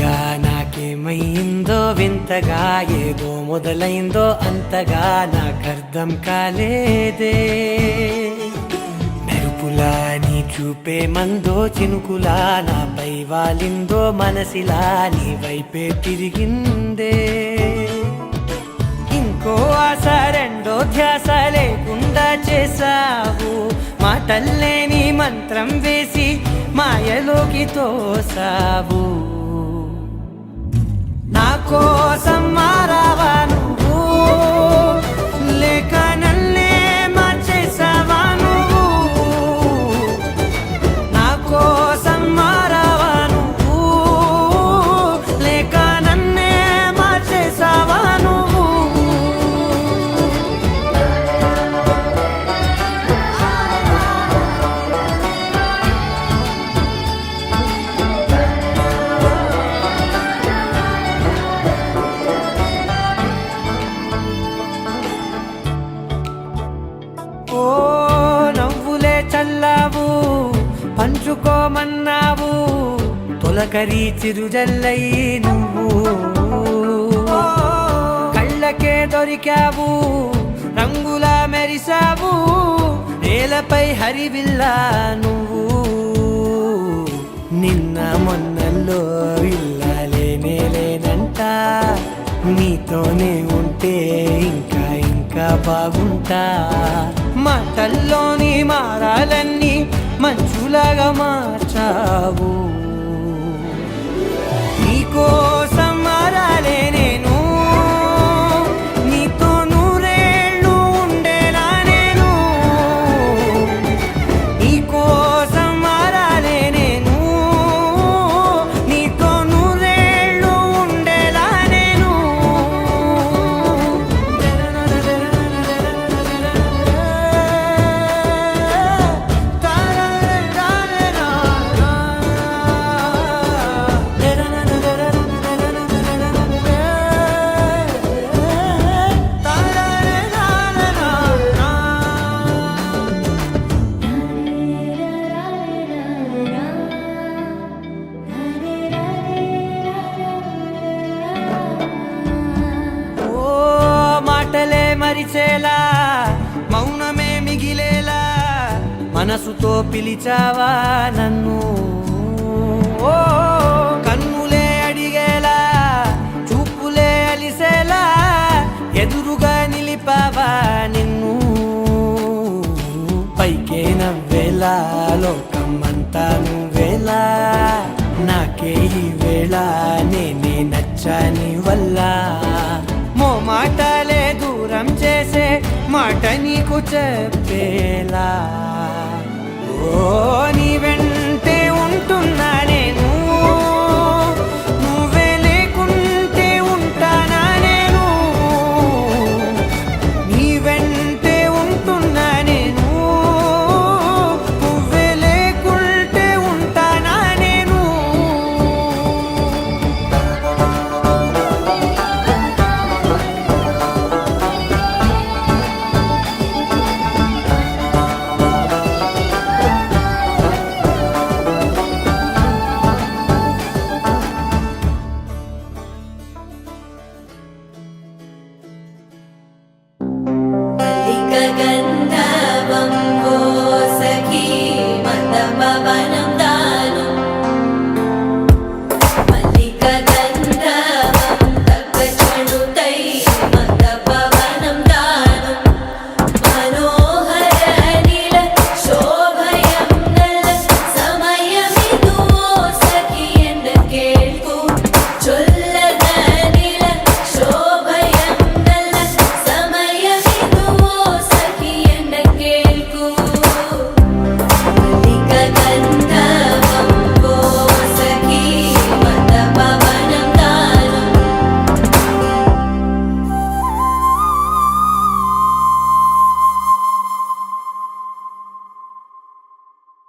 ఇంకా నాకేమైందో వింతగా ఏదో మొదలైందో అంతగా నాకర్థం కాలేదే మెరుపులా నీ చూపే మందో చినుకులా నాపై వాలిందో మనసిలా నీ వైపే తిరిగిందే ఇంకో ఆశ రెండో ధ్యాస లేకుండా చేసావు మాటల్లే నీ మంత్రం వేసి మాయలోకి తోసావు నా కోసం మారావా నువ్వు లేక నన్నే మార్చేసావా నువ్వు నా కోసం మారావా నువ్వు లేక నన్నే మార్చేసావా నువ్వు ఓ నవ్వులే చల్లావు పంచుకోమన్నావు తొలకరి చిరుజల్లై నువ్వు కళ్ళకే దొరికావు రంగులా మెరిసావు నేలపై హరివిల్లా నువ్వు నిన్న మొన్నల్లో ఇల్లాలేనేలేనంట నీతోనే ఉంటే ఇంకా ఇంకా బాగుంటా మాటల్లోని మారాలన్నీ మంచులాగా మార్చావు నీకోసం మారాలే నేను నీతో నూరేళ్ళు ఉండేలా నేను నీకోసం మారాలే నేను నీతో నూరేళ్ళు ఉండేలా నేను మాటలే మరిచేలా మౌనమే మిగిలేలా మనసుతో పిలిచావా నన్ను ఓ కన్నులే అడిగేలా చూపులే అలిసేలా ఎదురుగా నిలిపావా నిన్ను పైకే నవ్వేలా లోకం అంతా నువ్వేలా నాకే ఈ వేళ నేనే నచ్చాని వల్ల మాటలే దూరం చేసే మాట నీకు చెప్పేలా ఓ నీ వెంటే ఉంటున్నా